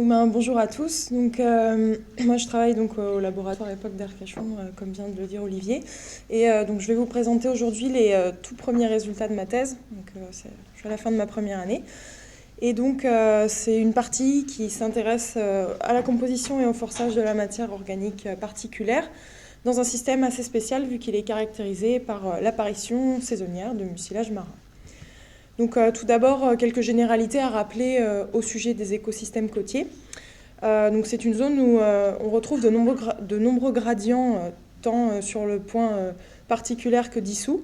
Bonjour à tous. Moi, je travaille au laboratoire Époque d'Arcachon, comme vient de le dire Olivier. Je vais vous présenter aujourd'hui les tout premiers résultats de ma thèse. Je suis à la fin de ma première année. C'est une partie qui s'intéresse à la composition et au forçage de la matière organique particulière dans un système assez spécial vu qu'il est caractérisé par l'apparition saisonnière de mucilage marin. Tout d'abord, quelques généralités à rappeler au sujet des écosystèmes côtiers. C'est une zone où on retrouve de nombreux gradients, tant sur le point particulaire que dissous.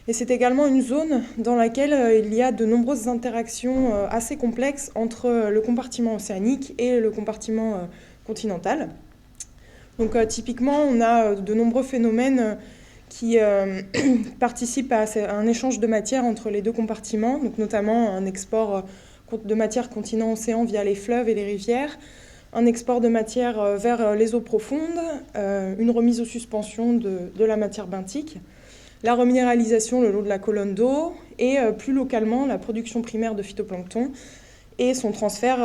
Et c'est également une zone dans laquelle il y a de nombreuses interactions assez complexes entre le compartiment océanique et le compartiment continental. Typiquement, on a de nombreux phénomènes qui participent à un échange de matière entre les deux compartiments, donc notamment un export de matière continent-océan via les fleuves et les rivières, un export de matière vers les eaux profondes, une remise aux suspensions de la matière benthique, la reminéralisation le long de la colonne d'eau et plus localement la production primaire de phytoplancton et son transfert,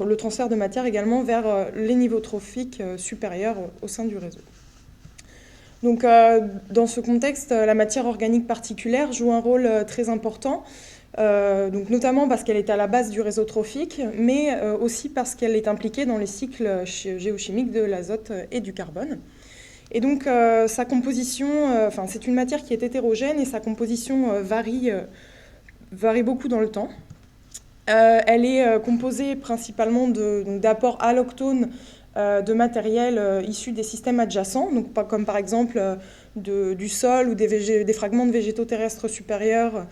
le transfert de matière également vers les niveaux trophiques supérieurs au sein du réseau. Dans ce contexte, la matière organique particulière joue un rôle très important, notamment parce qu'elle est à la base du réseau trophique, mais aussi parce qu'elle est impliquée dans les cycles géochimiques de l'azote et du carbone. Sa composition, c'est une matière qui est hétérogène et sa composition varie beaucoup dans le temps. Elle est composée principalement d'apports allochtones de matériel issu des systèmes adjacents, comme par exemple du sol ou des fragments de végétaux terrestres supérieurs,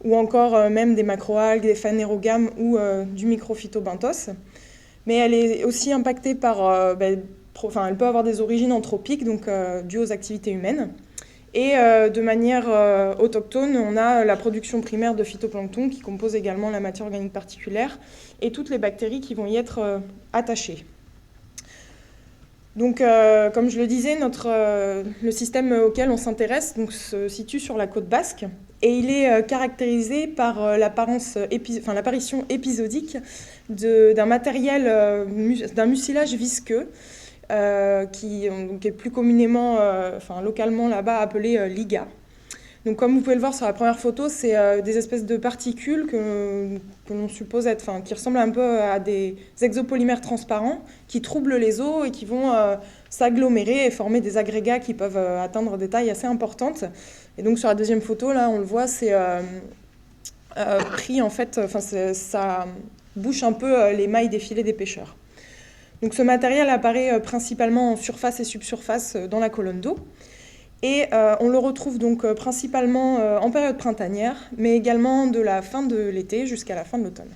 ou encore même des macroalgues, des phanérogames ou du microphytobenthos. Mais elle est aussi impactée par... elle peut avoir des origines anthropiques, dues aux activités humaines. Et de manière autochtone, on a la production primaire de phytoplancton qui compose également la matière organique particulière et toutes les bactéries qui vont y être attachées. Comme je le disais, le système auquel on s'intéresse se situe sur la côte basque et il est caractérisé par l'apparition épisodique d'un matériel, d'un mucilage visqueux qui est plus communément, localement là-bas appelé liga. Comme vous pouvez le voir sur la première photo, c'est des espèces de particules que l'on suppose qui ressemblent un peu à des exopolymères transparents qui troublent les eaux et qui vont s'agglomérer et former des agrégats qui peuvent atteindre des tailles assez importantes. Et sur la deuxième photo, là, on le voit, c'est pris en fait, ça bouche un peu les mailles des filets des pêcheurs. Ce matériel apparaît principalement en surface et subsurface dans la colonne d'eau. Et on le retrouve principalement en période printanière, mais également de la fin de l'été jusqu'à la fin de l'automne.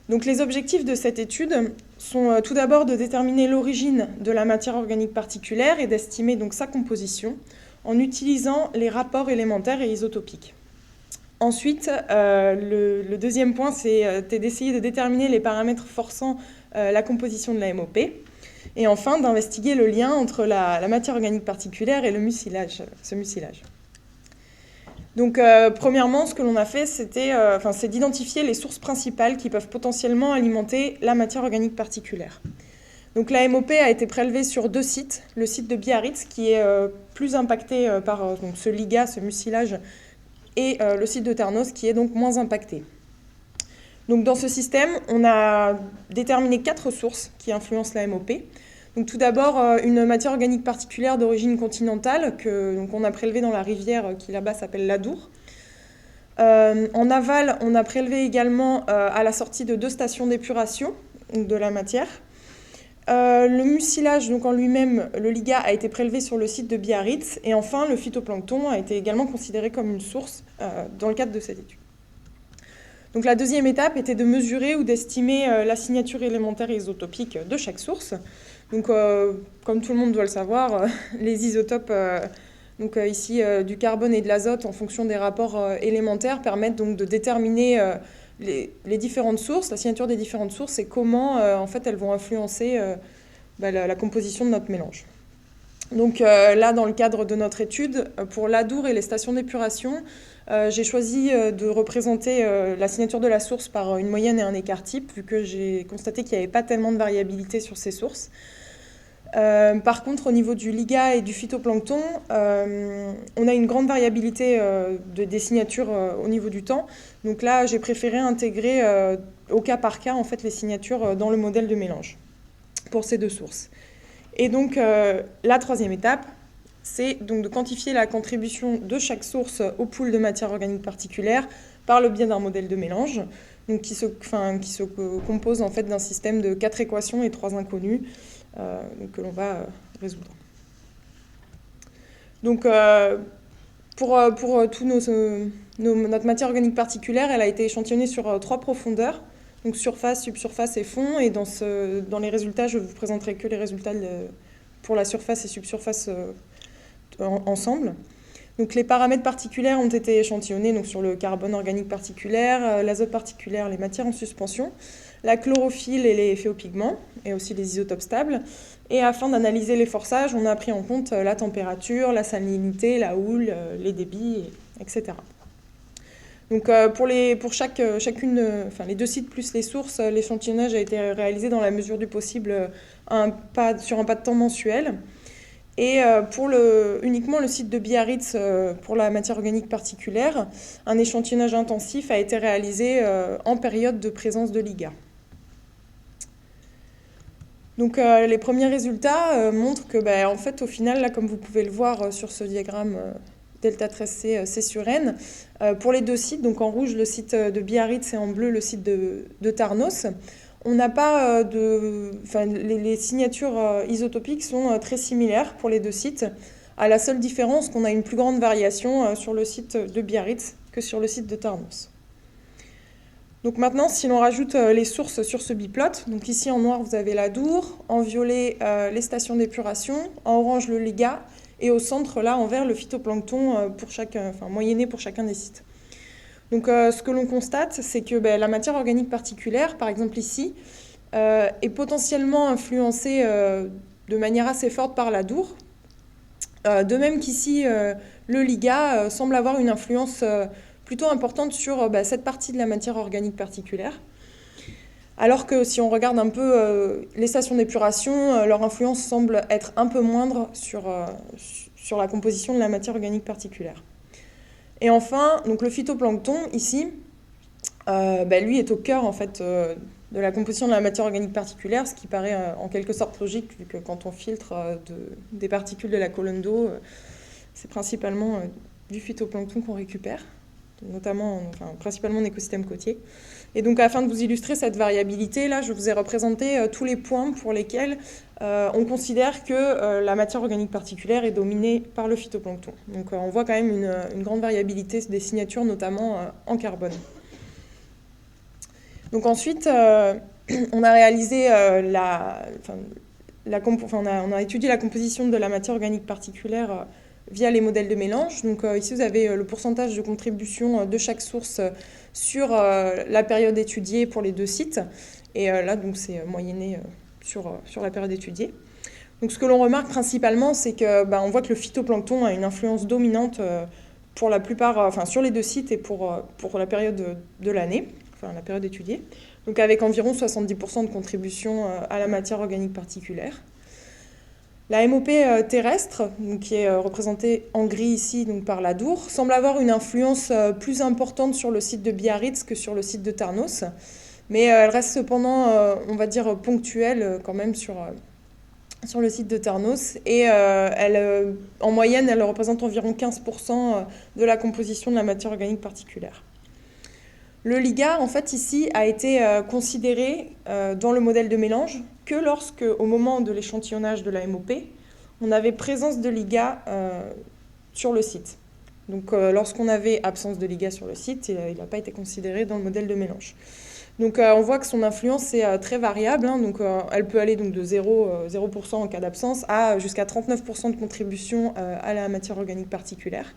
Les objectifs de cette étude sont tout d'abord de déterminer l'origine de la matière organique particulière et d'estimer sa composition en utilisant les rapports élémentaires et isotopiques. Ensuite, le deuxième point, c'était d'essayer de déterminer les paramètres forçant la composition de la MOP. Et enfin, d'investiguer le lien entre la matière organique particulière et ce mucilage. Premièrement, ce que l'on a fait, c'est d'identifier les sources principales qui peuvent potentiellement alimenter la matière organique particulière. La MOP a été prélevée sur 2 sites. Le site de Biarritz, qui est plus impacté par ce liga, ce mucilage, et le site de Ternos, qui est moins impacté. Dans ce système, on a déterminé 4 sources qui influencent la MOP. Tout d'abord, une matière organique particulière d'origine continentale qu'on a prélevée dans la rivière qui là-bas s'appelle l'Adour. En aval, on a prélevé également à la sortie de 2 stations d'épuration de la matière. Le mucilage en lui-même, le liga, a été prélevé sur le site de Biarritz. Et enfin, le phytoplancton a été également considéré comme une source dans le cadre de cette étude. La deuxième étape était de mesurer ou d'estimer la signature élémentaire et isotopique de chaque source. Comme tout le monde doit le savoir, les isotopes, ici du carbone et de l'azote, en fonction des rapports élémentaires, permettent de déterminer les différentes sources, la signature des différentes sources et comment elles vont influencer la composition de notre mélange. Donc là, dans le cadre de notre étude, pour l'Adour et les stations d'épuration, j'ai choisi de représenter la signature de la source par une moyenne et un écart type, vu que j'ai constaté qu'il n'y avait pas tellement de variabilité sur ces sources. Par contre, au niveau du LIGA et du phytoplancton, on a une grande variabilité des signatures au niveau du temps. Donc là, j'ai préféré intégrer au cas par cas en fait, les signatures dans le modèle de mélange pour ces deux sources. Et donc, la troisième étape, c'est donc de quantifier la contribution de chaque source au pool de matière organique particulière par le biais d'un modèle de mélange, donc qui se compose en fait d'un système de 4 équations et 3 inconnues que l'on va résoudre. Donc, pour tout notre matière organique particulière, elle a été échantillonnée sur 3 profondeurs, donc surface, subsurface et fond. Et dans les résultats, je vous présenterai que les résultats pour la surface et subsurface ensemble. Donc les paramètres particuliers ont été échantillonnés donc, sur le carbone organique particulier, l'azote particulier, les matières en suspension, la chlorophylle et les phéopigments, et aussi les isotopes stables. Et afin d'analyser les forçages, on a pris en compte la température, la salinité, la houle, les débits, etc. Donc pour les deux sites plus les sources, l'échantillonnage a été réalisé dans la mesure du possible sur un pas de temps mensuel. Et pour uniquement le site de Biarritz, pour la matière organique particulière, un échantillonnage intensif a été réalisé en période de présence de LIGA. Donc les premiers résultats montrent que, en fait, au final, là, comme vous pouvez le voir sur ce diagramme delta 13C, C sur N, pour les deux sites, donc en rouge le site de Biarritz et en bleu le site de Tarnos, on n'a pas les signatures isotopiques sont très similaires pour les deux sites, à la seule différence qu'on a une plus grande variation sur le site de Biarritz que sur le site de Tarnos. Donc maintenant, si l'on rajoute les sources sur ce biplot, donc ici en noir vous avez l'Adour, en violet les stations d'épuration, en orange le LIGA, et au centre là en vert le phytoplancton moyenné pour chacun des sites. Donc ce que l'on constate, c'est que la matière organique particulière, par exemple ici, est potentiellement influencée de manière assez forte par l'Adour. De même qu'ici, le LIGA semble avoir une influence plutôt importante sur cette partie de la matière organique particulière. Alors que si on regarde un peu les stations d'épuration, leur influence semble être un peu moindre sur la composition de la matière organique particulière. Et enfin, donc le phytoplancton, ici, lui est au cœur en fait, de la composition de la matière organique particulière, ce qui paraît en quelque sorte logique, vu que quand on filtre des particules de la colonne d'eau, c'est principalement du phytoplancton qu'on récupère, principalement en écosystème côtier. Et donc, afin de vous illustrer cette variabilité, là, je vous ai représenté tous les points pour lesquels on considère que la matière organique particulière est dominée par le phytoplancton. Donc, on voit quand même une grande variabilité des signatures, notamment en carbone. Donc ensuite, on a réalisé on a étudié la composition de la matière organique particulière via les modèles de mélange. Donc ici, vous avez le pourcentage de contribution de chaque source sur la période étudiée pour les deux sites. Et là, donc, c'est moyenné sur la période étudiée. Donc ce que l'on remarque principalement, c'est que on voit que le phytoplancton a une influence dominante pour la plupart, sur les deux sites et pour la période de l'année, la période étudiée. Donc avec environ 70% de contribution à la matière organique particulière. La MOP terrestre, donc, qui est représentée en gris ici donc, par l'Adour, semble avoir une influence plus importante sur le site de Biarritz que sur le site de Tarnos. Mais elle reste cependant, on va dire, ponctuelle quand même sur le site de Tarnos. Et en moyenne, elle représente environ 15% de la composition de la matière organique particulière. Le LIGA, en fait, ici, a été considéré dans le modèle de mélange que lorsque, au moment de l'échantillonnage de la MOP, on avait présence de LIGA sur le site. Donc, lorsqu'on avait absence de LIGA sur le site, il n'a pas été considéré dans le modèle de mélange. Donc, on voit que son influence est très variable. Donc, elle peut aller donc, de 0% en cas d'absence à jusqu'à 39% de contribution à la matière organique particulière.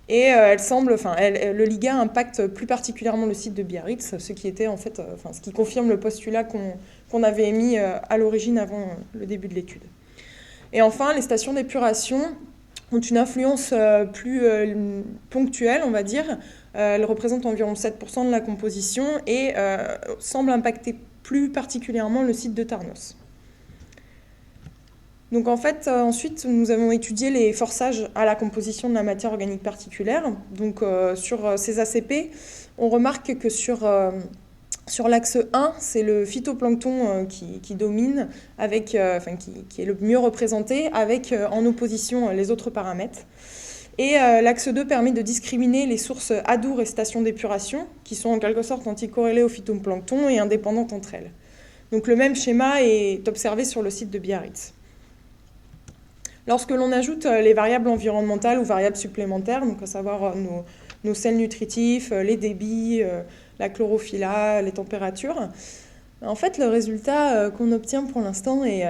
Et le LIGA impacte plus particulièrement le site de Biarritz, ce qui était en fait, ce qui confirme le postulat qu'on avait émis à l'origine avant le début de l'étude. Et enfin, les stations d'épuration ont une influence plus ponctuelle, on va dire. Elles représentent environ 7% de la composition et semblent impacter plus particulièrement le site de Tarnos. Donc en fait, ensuite, nous avons étudié les forçages à la composition de la matière organique particulière. Donc sur ces ACP, on remarque que sur l'axe 1, c'est le phytoplancton qui domine, qui est le mieux représenté, avec en opposition les autres paramètres. Et l'axe 2 permet de discriminer les sources adour et stations d'épuration, qui sont en quelque sorte anticorrélées au phytoplancton et indépendantes entre elles. Donc le même schéma est observé sur le site de Biarritz. Lorsque l'on ajoute les variables environnementales ou variables supplémentaires, donc à savoir nos sels nutritifs, les débits, la chlorophylla, les températures, en fait, le résultat qu'on obtient pour l'instant est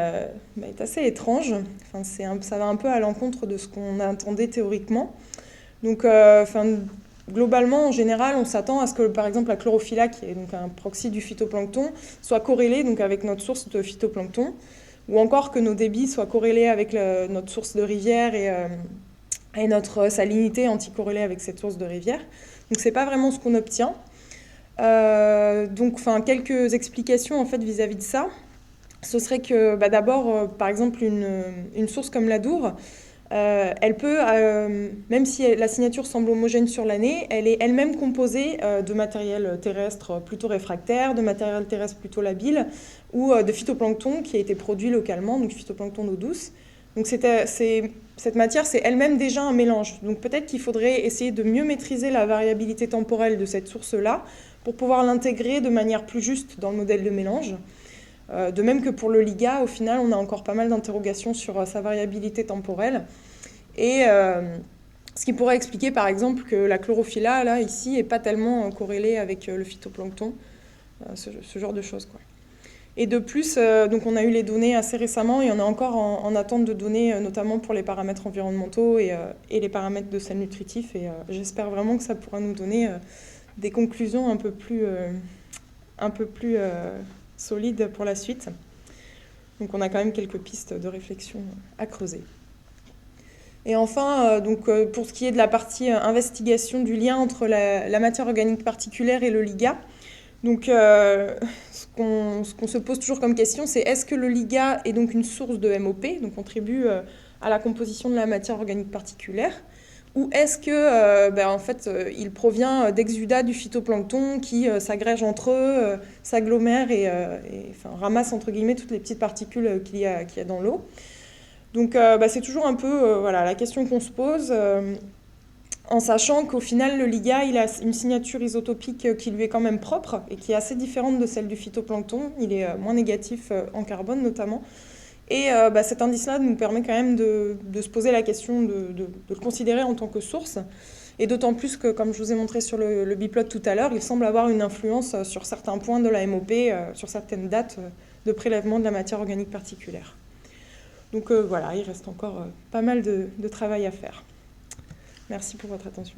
assez étrange. Enfin, ça va un peu à l'encontre de ce qu'on attendait théoriquement. Donc, globalement, en général, on s'attend à ce que, par exemple, la chlorophylla, qui est donc un proxy du phytoplancton, soit corrélée donc, avec notre source de phytoplancton, ou encore que nos débits soient corrélés avec notre source de rivière et notre salinité anticorrélée avec cette source de rivière. Donc, ce n'est pas vraiment ce qu'on obtient. Quelques explications en fait vis-à-vis de ça. Ce serait que d'abord, par exemple, une source comme l'Adour, elle peut, même si la signature semble homogène sur l'année, elle est elle-même composée de matériel terrestre plutôt réfractaire, de matériel terrestre plutôt labile, ou de phytoplancton qui a été produit localement, donc phytoplancton d'eau douce. Donc cette matière, c'est elle-même déjà un mélange. Donc peut-être qu'il faudrait essayer de mieux maîtriser la variabilité temporelle de cette source-là pour pouvoir l'intégrer de manière plus juste dans le modèle de mélange. De même que pour le LIGA, au final, on a encore pas mal d'interrogations sur sa variabilité temporelle. Et ce qui pourrait expliquer, par exemple, que la chlorophylla, là, ici, n'est pas tellement corrélée avec le phytoplancton, ce genre de choses, quoi. Et de plus, donc on a eu les données assez récemment et on est encore en attente de données, notamment pour les paramètres environnementaux et les paramètres de sel nutritif. Et j'espère vraiment que ça pourra nous donner des conclusions un peu plus solides pour la suite. Donc on a quand même quelques pistes de réflexion à creuser. Et enfin, pour ce qui est de la partie investigation du lien entre la matière organique particulière et le LIGA, donc ce qu'on se pose toujours comme question, c'est est-ce que le LIGA est donc une source de MOP, donc contribue à la composition de la matière organique particulière, ou est-ce que il provient d'exudats du phytoplancton qui s'agrègent entre eux, s'agglomèrent et ramassent entre guillemets toutes les petites particules qu'il y a dans l'eau. Donc c'est toujours un peu la question qu'on se pose, en sachant qu'au final le LIGA il a une signature isotopique qui lui est quand même propre et qui est assez différente de celle du phytoplancton. Il est moins négatif en carbone notamment. Et cet indice-là nous permet quand même de se poser la question de le considérer en tant que source. Et d'autant plus que, comme je vous ai montré sur le biplot tout à l'heure, il semble avoir une influence sur certains points de la MOP, sur certaines dates de prélèvement de la matière organique particulière. Donc il reste encore pas mal de travail à faire. Merci pour votre attention.